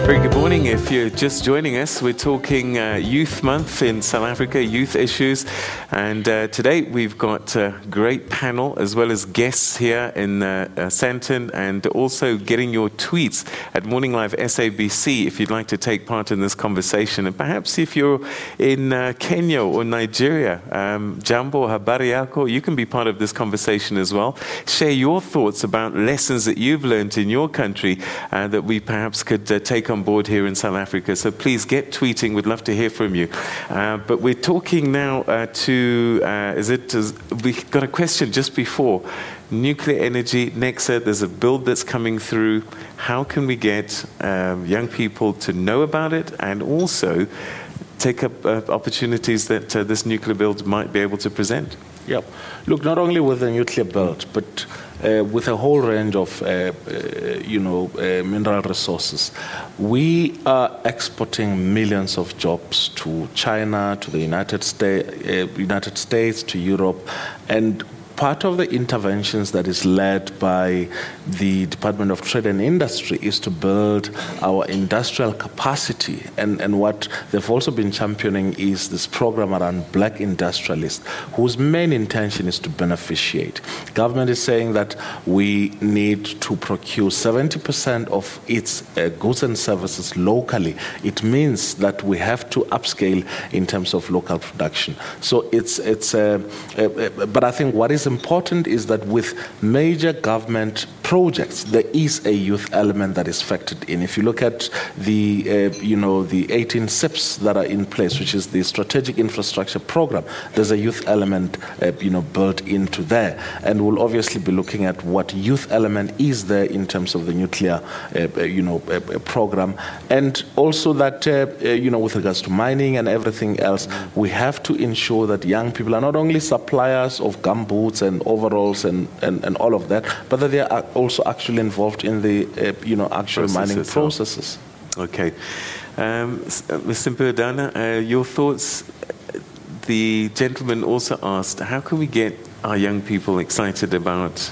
Very good morning. If you're just joining us, we're talking Youth Month in South Africa, youth issues. And today we've got a great panel as well as guests here in Sandton, and also getting your tweets at Morning Live SABC if you'd like to take part in this conversation. And perhaps if you're in Kenya or Nigeria, Jambo, habari yako, you can be part of this conversation as well. Share your thoughts about lessons that you've learned in your country that we perhaps could take on board here in South Africa. So please get tweeting. We'd love to hear from you. But we're talking now we got a question just before. Nuclear energy, Nexa, there's a bill that's coming through. How can we get young people to know about it and also take up opportunities that this nuclear bill might be able to present? Yeah. Look, not only with the nuclear belt, but with a whole range of, mineral resources. We are exporting millions of jobs to China, to the United States, to Europe, and part of the interventions that is led by the Department of Trade and Industry is to build our industrial capacity. And what they've also been championing is this program around black industrialists, whose main intention is to beneficiate. Government is saying that we need to procure 70% of its goods and services locally. It means that we have to upscale in terms of local production. So but I think what is important is that with major government projects, there is a youth element that is factored in. If you look at the 18 SIPs that are in place, which is the Strategic Infrastructure Program, there's a youth element, built into there. And we'll obviously be looking at what youth element is there in terms of the nuclear, program. And also that, with regards to mining and everything else, we have to ensure that young people are not only suppliers of gumboots and overalls and all of that, but that they are also actually involved in the actual mining processes. Okay. Mr. Mbudana, your thoughts? The gentleman also asked, how can we get our young people excited about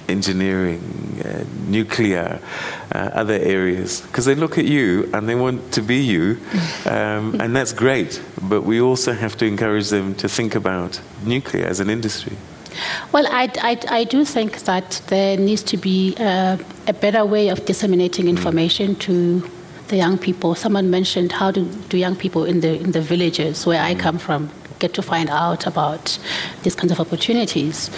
engineering, nuclear, other areas? Because they look at you and they want to be you, and that's great. But we also have to encourage them to think about nuclear as an industry. Well, I do think that there needs to be a better way of disseminating information to the young people. Someone mentioned, how do young people in the villages where I come from get to find out about these kinds of opportunities,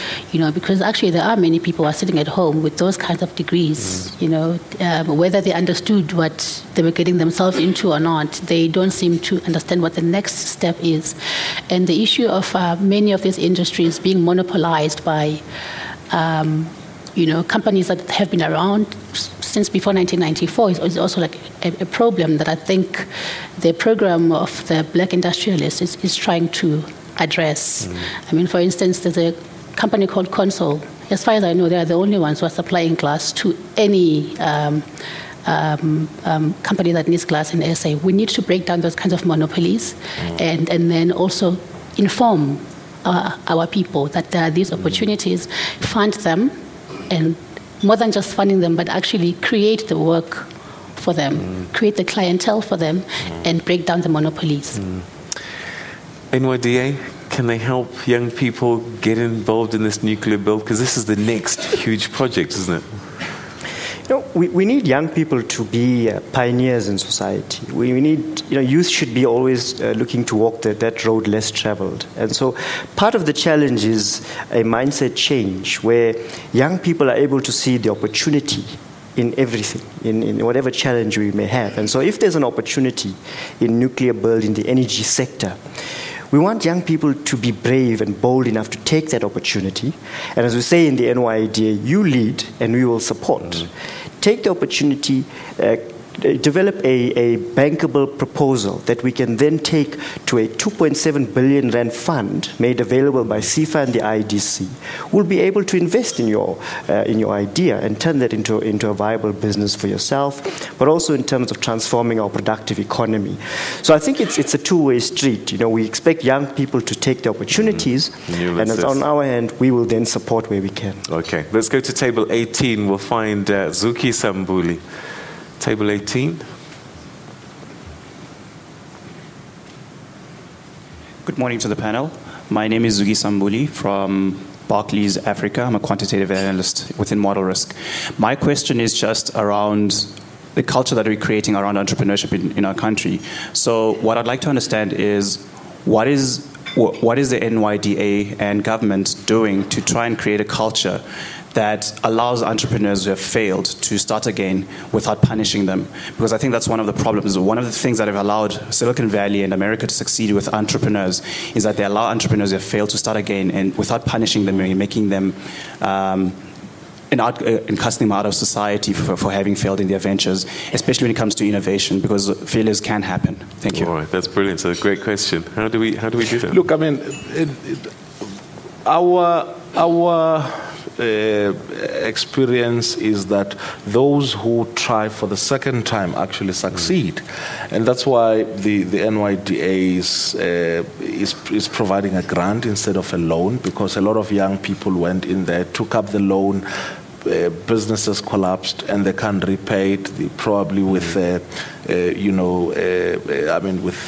because actually there are many people who are sitting at home with those kinds of degrees, whether they understood what they were getting themselves into or not, they don't seem to understand what the next step is. And the issue of many of these industries being monopolized by companies that have been around since before 1994 is also like a problem that I think the program of the black industrialists is trying to address. I mean, for instance, there's a company called Consol. As far as I know, they are the only ones who are supplying glass to any company that needs glass in SA. We need to break down those kinds of monopolies and then also inform our people that there are these opportunities, fund them, and more than just funding them, but actually create the work for them, create the clientele for them, and break down the monopolies. NYDA, can they help young people get involved in this nuclear build? Because this is the next huge project, isn't it? We need young people to be pioneers in society. We need, youth should be always looking to walk that road less traveled. And so part of the challenge is a mindset change where young people are able to see the opportunity in everything, in whatever challenge we may have. And so if there's an opportunity in nuclear build, in the energy sector, we want young people to be brave and bold enough to take that opportunity. And as we say in the NYDA, you lead and we will support. Take the opportunity, develop a bankable proposal that we can then take to a 2.7 billion rand fund made available by CIFA and the IDC. We'll be able to invest in your idea and turn that into a viable business for yourself, but also in terms of transforming our productive economy. So I think it's a two-way street. We expect young people to take the opportunities, and on our hand, we will then support where we can. Okay, let's go to table 18. We'll find Zuki Sambuli. Table 18. Good morning to the panel. My name is Zugi Sambuli from Barclays Africa. I'm a quantitative analyst within Model Risk. My question is just around the culture that we're creating around entrepreneurship in our country. So what I'd like to understand is what is the NYDA and government doing to try and create a culture that allows entrepreneurs who have failed to start again without punishing them? Because I think that's one of the problems. One of the things that have allowed Silicon Valley and America to succeed with entrepreneurs is that they allow entrepreneurs who have failed to start again and without punishing them and making them and casting them out of society for having failed in their ventures, especially when it comes to innovation, because failures can happen. Thank you. All right, that's brilliant. So a great question. How do we do that? Look, I mean, our experience is that those who try for the second time actually succeed, and that's why the NYDA is providing a grant instead of a loan, because a lot of young people went in there, took up the loan, businesses collapsed and they can't repay it, probably with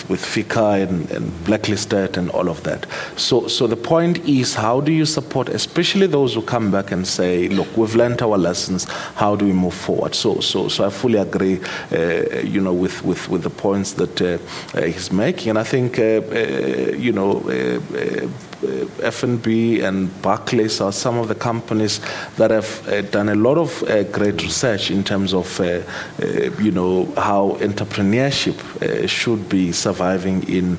with FICA and blacklisted and all of that. So the point is, how do you support, especially those who come back and say, look, we've learned our lessons, how do we move forward? So I fully agree, with the points that he's making, and I think F&B and Barclays are some of the companies that have done a lot of great research in terms of how entrepreneurship should be surviving in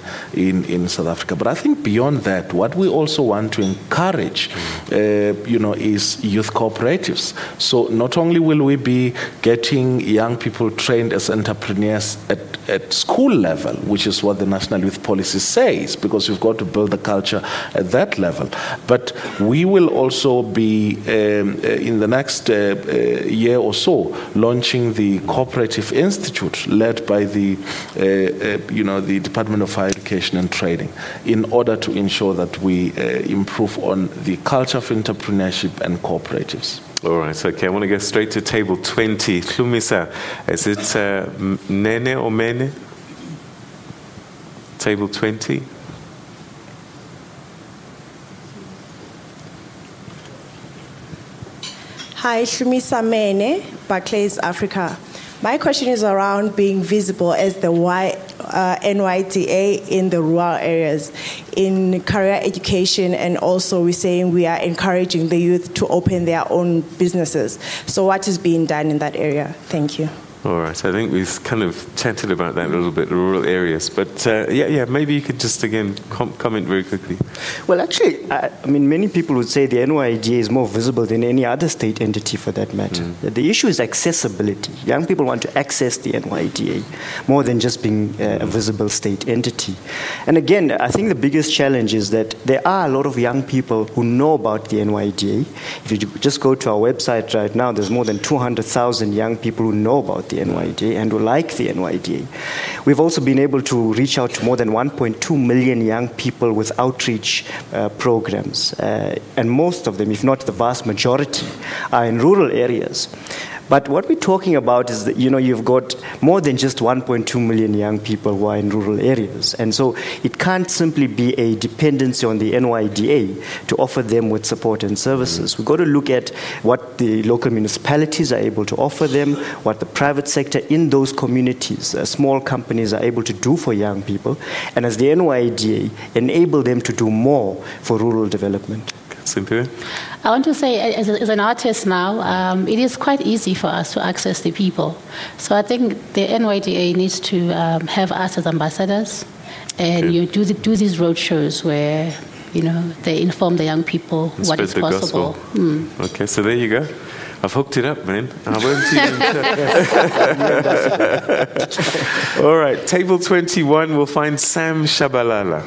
South Africa. But I think beyond that, what we also want to encourage is youth cooperatives. So not only will we be getting young people trained as entrepreneurs at school level, which is what the National Youth Policy says, because we've got to build the culture at that level, but we will also be in the next year or so launching the Cooperative Institute led by the Department of Higher Education and Training, in order to ensure that we improve on the culture of entrepreneurship and cooperatives. All right, okay, I want to go straight to table 20. Hlumisa, is it Nene or Mene? Table 20. Hi, Hlumisa Mene, Barclays Africa. My question is around being visible as the NYDA in the rural areas, in career education, and also we're saying we are encouraging the youth to open their own businesses. So what is being done in that area? Thank you. All right, I think we've kind of chatted about that a little bit, the rural areas. But maybe you could just again comment very quickly. Well, actually, many people would say the NYDA is more visible than any other state entity for that matter. The issue is accessibility. Young people want to access the NYDA more than just being a visible state entity. And again, I think the biggest challenge is that there are a lot of young people who know about the NYDA. If you just go to our website right now, there's more than 200,000 young people who know about the NYDA and who like the NYDA. We've also been able to reach out to more than 1.2 million young people with outreach programs. And most of them, if not the vast majority, are in rural areas. But what we're talking about is that, you've got more than just 1.2 million young people who are in rural areas. And so it can't simply be a dependency on the NYDA to offer them with support and services. We've got to look at what the local municipalities are able to offer them, what the private sector in those communities, small companies are able to do for young people, and as the NYDA, enable them to do more for rural development. Cynthia? I want to say, as an artist now, it is quite easy for us to access the people. So I think the NYDA needs to have us as ambassadors, and do these road shows where they inform the young people what is possible. Okay, so there you go. I've hooked it up, man. I won't even. All right, table 21. We'll find Sam Shabalala.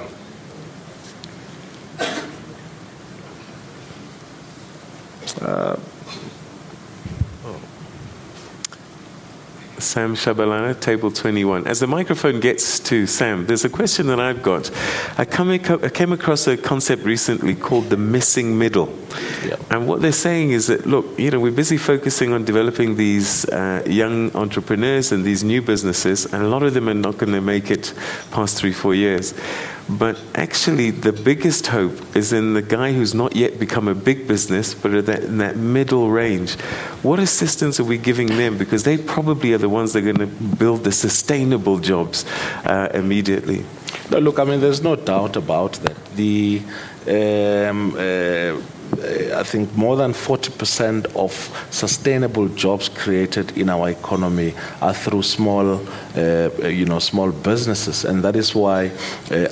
Sam Shabalala, table 21. As the microphone gets to Sam, there's a question that I've got. I came across a concept recently called the missing middle. Yeah. And what they're saying is that, look, we're busy focusing on developing these young entrepreneurs and these new businesses, and a lot of them are not going to make it past 3-4 years. But actually, the biggest hope is in the guy who's not yet become a big business, but in that middle range. What assistance are we giving them? Because they probably are the ones that are going to build the sustainable jobs immediately. No, look, I mean, there's no doubt about that. I think more than 40% of sustainable jobs created in our economy are through small businesses, and that is why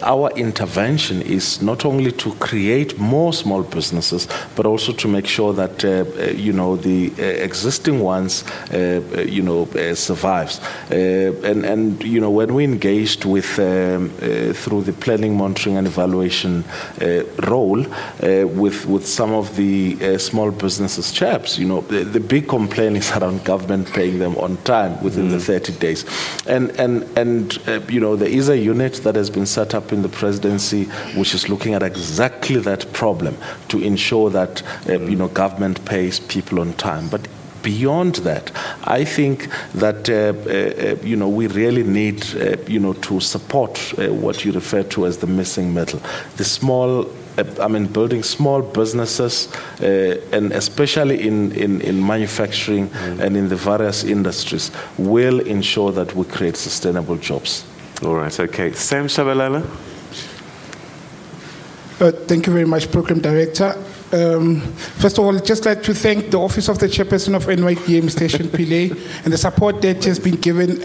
our intervention is not only to create more small businesses, but also to make sure that the existing ones survives. And when we engaged with through the planning, monitoring, and evaluation role with some of the small businesses chaps, the big complaint is around government paying them on time within the 30 days. And there is a unit that has been set up in the presidency which is looking at exactly that problem to ensure that government pays people on time. But beyond that, I think that we really need to support what you refer to as the missing middle. The small building small businesses, and especially in manufacturing and in the various industries, will ensure that we create sustainable jobs. All right, okay. Sam Shabalala. Thank you very much, Program Director. First of all, I'd just like to thank the Office of the Chairperson of NYDA, Mr. Pillay, and the support that has been given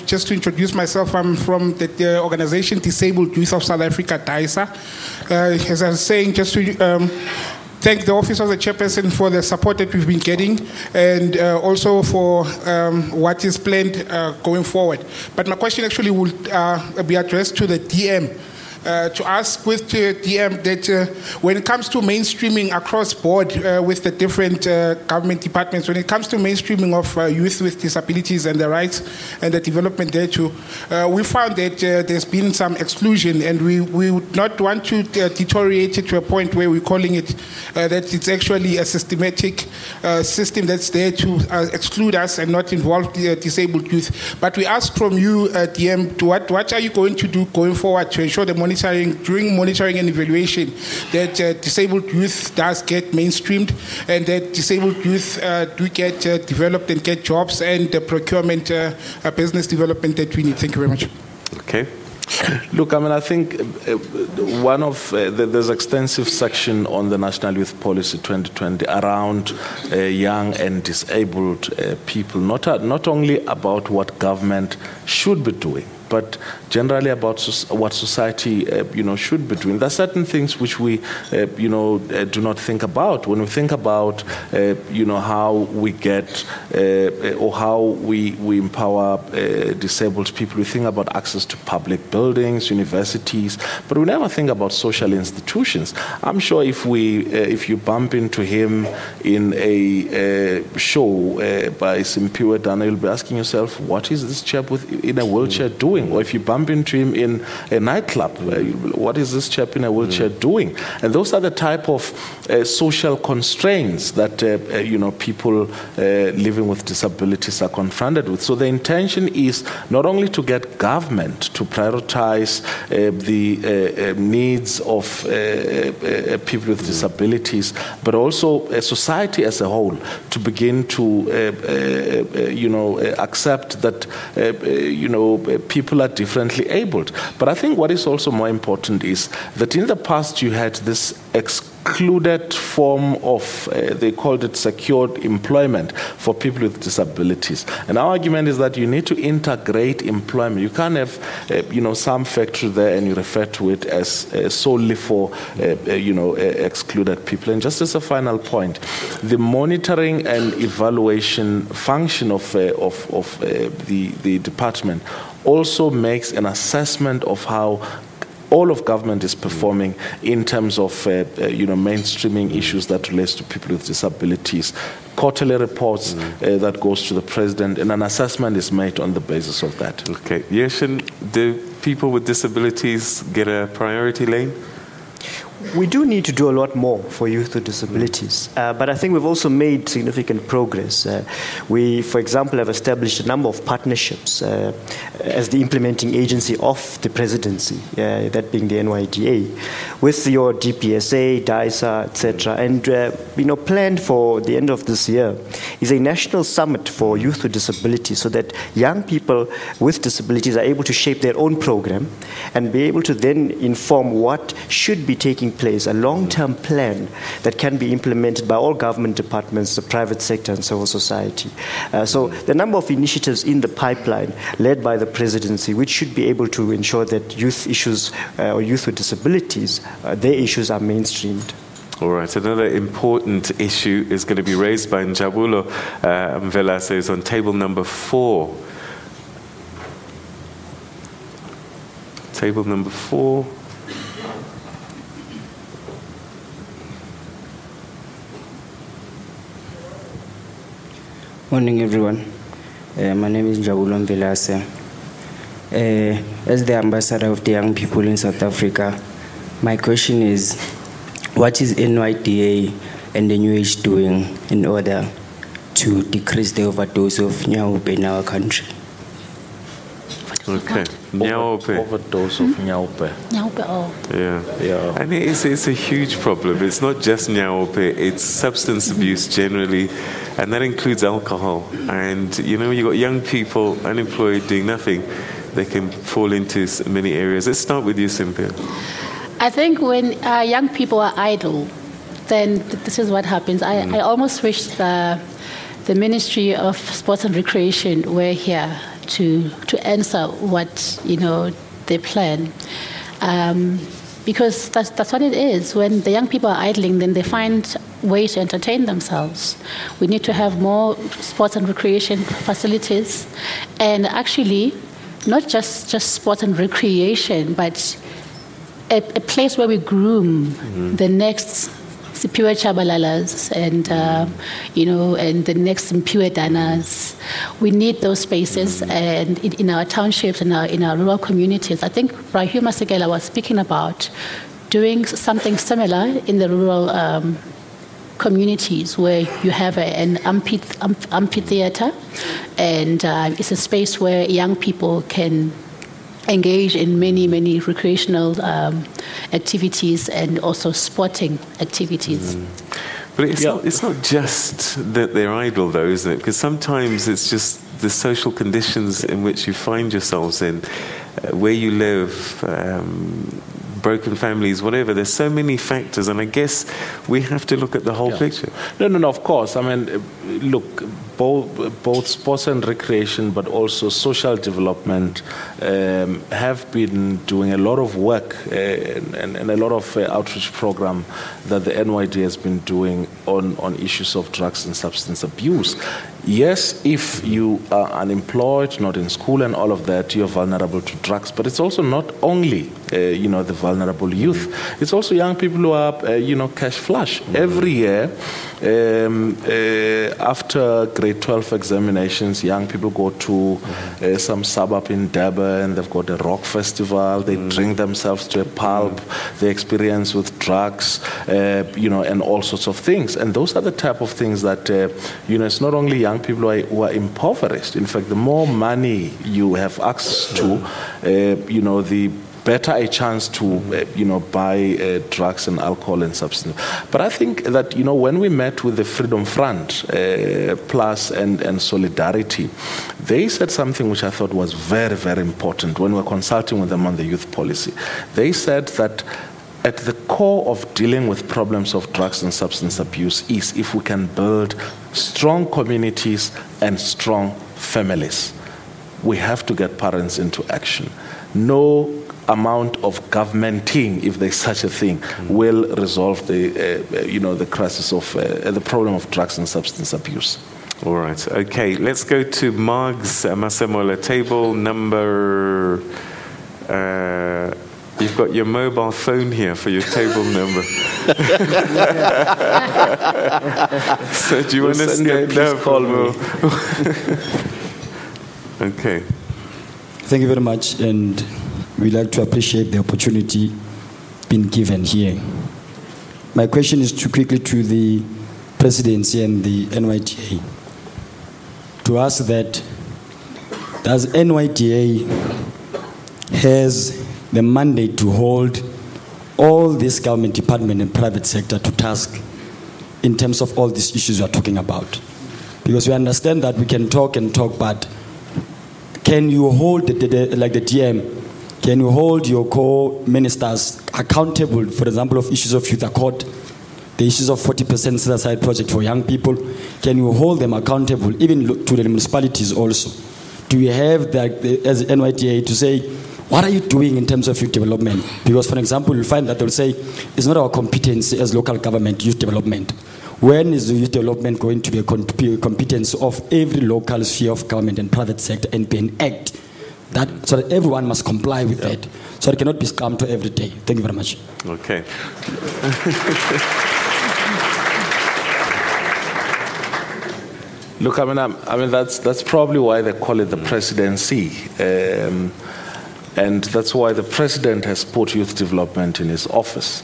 just to introduce myself, I'm from the organization Disabled Youth of South Africa, DISA. As I was saying, just to thank the Office of the Chairperson for the support that we've been getting, and also for what is planned going forward. But my question actually will be addressed to the DM. To ask with the DM that when it comes to mainstreaming across board with the different government departments, when it comes to mainstreaming of youth with disabilities and the rights and the development there too, we found that there's been some exclusion, and we would not want to deteriorate it to a point where we're calling it that it's actually a systematic system that's there to exclude us and not involve the disabled youth. But we ask from you, DM, what are you going to do going forward to ensure the during monitoring and evaluation that disabled youth does get mainstreamed, and that disabled youth do get developed and get jobs and the procurement business development that we need. Thank you very much. Okay. Look, I think there's extensive section on the National Youth Policy 2020 around young and disabled people, not only about what government should be doing, but generally about what society, should be doing. There are certain things which we, do not think about. When we think about, how we get or how we empower disabled people, we think about access to public buildings, universities, but we never think about social institutions. I'm sure if you bump into him in a show by Simpiwe Dana, you'll be asking yourself, what is this chap in a wheelchair doing? Or if you bump into him in a nightclub, what is this chap in a wheelchair doing? And those are the type of social constraints that people living with disabilities are confronted with. So the intention is not only to get government to prioritize the needs of people with disabilities, but also society as a whole to begin to accept that people are differently abled. But I think what is also more important is that in the past you had this excluded form of, they called it secured employment for people with disabilities. And our argument is that you need to integrate employment. You can't have, some factory there and you refer to it as solely for, excluded people. And just as a final point, the monitoring and evaluation function of the department also makes an assessment of how all of government is performing in terms of mainstreaming issues that relates to people with disabilities. Quarterly reports that goes to the president, and an assessment is made on the basis of that. Okay, Yeshin, do people with disabilities get a priority lane? We do need to do a lot more for youth with disabilities, but I think we've also made significant progress. We, for example, have established a number of partnerships as the implementing agency of the presidency, that being the NYDA, with your DPSA, DISA, etc. And planned for the end of this year is a national summit for youth with disabilities, so that young people with disabilities are able to shape their own program and be able to then inform what should be taking place, a long-term plan that can be implemented by all government departments, the private sector, and civil society. So the number of initiatives in the pipeline led by the presidency, which should be able to ensure that youth issues or youth with disabilities, their issues are mainstreamed. All right, another important issue is going to be raised by Njabulo Mvelase, is on table number 4. Table number 4. Morning, everyone. My name is Njabulo Mvelase. As the ambassador of the young people in South Africa, my question is, what is NYDA and the New Age doing in order to decrease the overdose of nyaope in our country? Okay, nyaope. Overdose of nyaope. Nyaope, oh. Yeah. And it's a huge problem. It's not just nyaope, it's substance abuse generally, and that includes alcohol. And you've got young people unemployed doing nothing, they can fall into many areas. Let's start with you, Cynthia. I think when young people are idle, then this is what happens. I almost wish the Ministry of Sports and Recreation were here to answer what they plan, because that's what it is. When the young people are idling, then they find ways to entertain themselves. We need to have more sports and recreation facilities, and actually, not just sports and recreation, but a place where we groom the next Sipiwe Chabalalas and and the next Mpiwe Danas. We need those spaces, and in our townships and in our rural communities. I think Rahima Segela was speaking about doing something similar in the rural communities, where you have an amphitheater, and it's a space where young people can engage in many recreational activities and also sporting activities. But it's not just that they're idle, though, isn't it? Because sometimes it's just the social conditions in which you find yourselves in, where you live, broken families, whatever. There's so many factors, and I guess we have to look at the whole picture. No, of course. I mean, look, both sports and recreation, but also social development, have been doing a lot of work and a lot of outreach program that the NYDA has been doing on issues of drugs and substance abuse. Yes, if you are unemployed, not in school and all of that, you're vulnerable to drugs. But it's also not only, the vulnerable youth. It's also young people who are, cash flush. Every year, after grade 12 examinations, young people go to some suburb in Durban. They've got a rock festival. They drink themselves to a pulp. They experience with drugs, and all sorts of things. And those are the type of things that, it's not only young people who are impoverished. In fact, the more money you have access to, the better a chance to, buy drugs and alcohol and substance. But I think that, when we met with the Freedom Front Plus and Solidarity, they said something which I thought was very, very important when we were consulting with them on the youth policy. They said that at the core of dealing with problems of drugs and substance abuse is if we can build strong communities and strong families. We have to get parents into action. No amount of governmenting, if there's such a thing, will resolve the crisis of the problem of drugs and substance abuse. All right. Okay. Let's go to Margs Masemola, table number You've got your mobile phone here for your table number. So do you want to send that? Call me. Okay. Thank you very much, and we'd like to appreciate the opportunity being given here. My question is quickly to the presidency and the NYDA. To ask that, does NYDA has the mandate to hold all this government department and private sector to task in terms of all these issues we are talking about? Because we understand that we can talk and talk, but can you hold, like the DM, can you hold your co-ministers accountable, for example, of issues of youth accord, the issues of 40% set-aside project for young people? Can you hold them accountable, even to the municipalities also? Do you have, as NYDA, to say, what are you doing in terms of youth development? Because, for example, you'll find that they'll say, it's not our competence as local government, youth development. When is the youth development going to be a competence of every local sphere of government and private sector and be an act so that everyone must comply with that? So it cannot be scammed to every day. Thank you very much. Okay. Look, I mean that's probably why they call it the presidency. And that's why the president has put youth development in his office.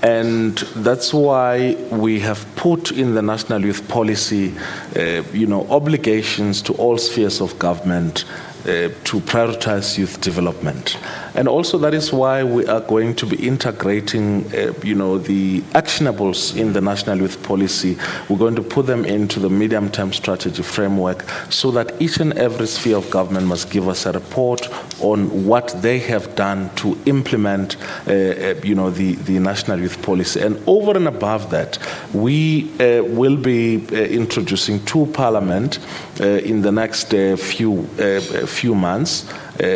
And that's why we have put in the National Youth Policy, obligations to all spheres of government to prioritize youth development. And also that is why we are going to be integrating, the actionables in the National Youth Policy. We're going to put them into the medium-term strategy framework so that each and every sphere of government must give us a report on what they have done to implement, the National Youth Policy. And over and above that, we will be introducing to Parliament in the next few months,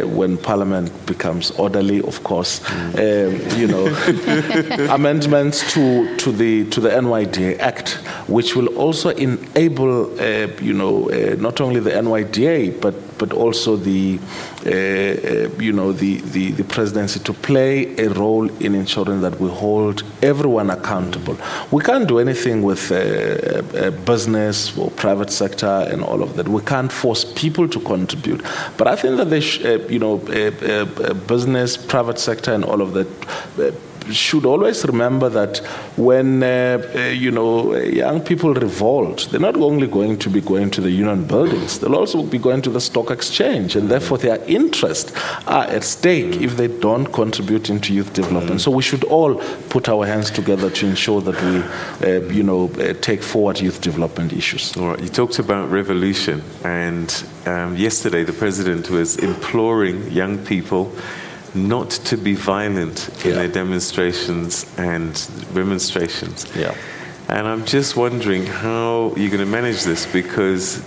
when Parliament becomes orderly, of course, amendments to the NYDA Act, which will also enable, not only the NYDA but also the presidency to play a role in ensuring that we hold everyone accountable. We can't do anything with business or private sector and all of that. We can't force people to contribute. But I think that they business, private sector, and all of that should always remember that when young people revolt, they're not only going to be going to the union buildings, they'll also be going to the stock exchange, and therefore their interests are at stake if they don't contribute into youth development. So we should all put our hands together to ensure that we take forward youth development issues. All right, you talked about revolution, and yesterday the president was imploring young people not to be violent in their demonstrations and remonstrations. Yeah. And I'm just wondering how you're going to manage this, because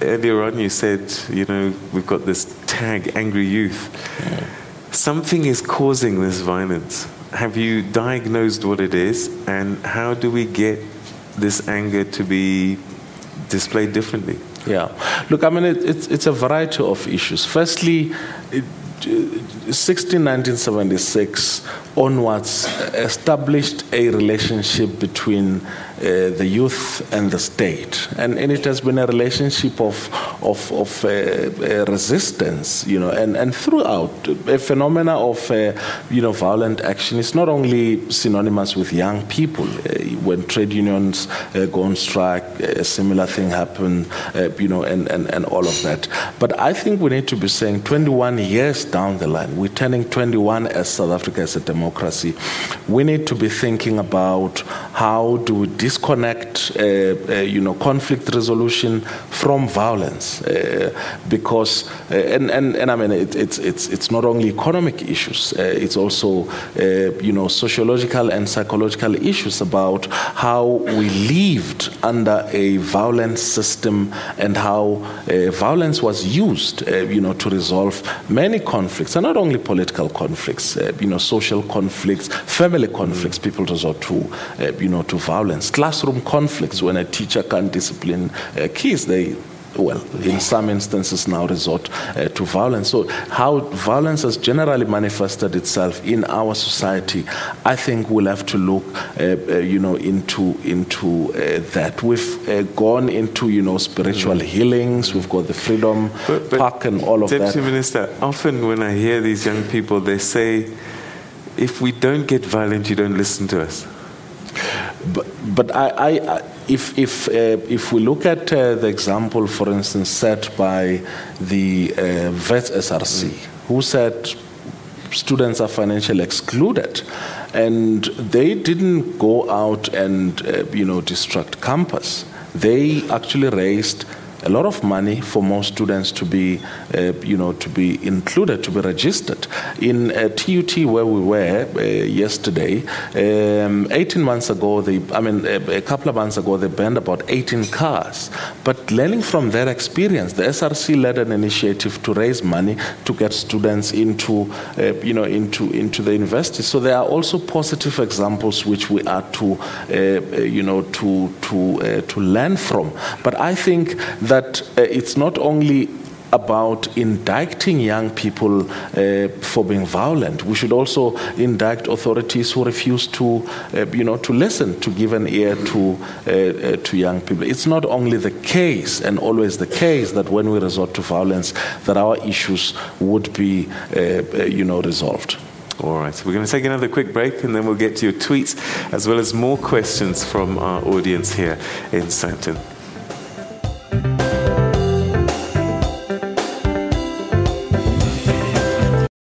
earlier on you said, we've got this tag, angry youth. Yeah. Something is causing this violence. Have you diagnosed what it is, and how do we get this anger to be displayed differently? Yeah. Look, I mean, it's a variety of issues. Firstly, 1976 onwards established a relationship between the youth and the state, and it has been a relationship of resistance, and throughout a phenomena of violent action is not only synonymous with young people. When trade unions go on strike, a similar thing happens, and all of that. But I think we need to be saying 21 years down the line, we're turning 21 as South Africa as a democracy. We need to be thinking about how do we disconnect, conflict resolution from violence, because I mean it's not only economic issues, it's also sociological and psychological issues about how we lived under a violent system and how violence was used, to resolve many conflicts, and not only political conflicts, social conflicts, family conflicts. People resort to violence. Classroom conflicts, when a teacher can't discipline kids, they well, in some instances now resort to violence. So how violence has generally manifested itself in our society, I think we'll have to look, into that. We've gone into, spiritual healings. We've got the Freedom Park and all of Deputy that. Minister, often when I hear these young people, they say, if we don't get violent, you don't listen to us. But if we look at the example, for instance, set by the VETS SRC, who said students are financially excluded, and they didn't go out and destruct campus. They actually raised a lot of money for more students to be, to be included, to be registered. In TUT, where we were yesterday, 18 months ago, a couple of months ago, they banned about 18 cars. But learning from their experience, the SRC led an initiative to raise money to get students into the university. So there are also positive examples which we are to, to learn from. But I think that it's not only about indicting young people for being violent. We should also indict authorities who refuse to, to listen, to give an ear to young people. It's not only the case, and always the case, that when we resort to violence, that our issues would be, resolved. All right, we're going to take another quick break, and then we'll get to your tweets, as well as more questions from our audience here in Sandton.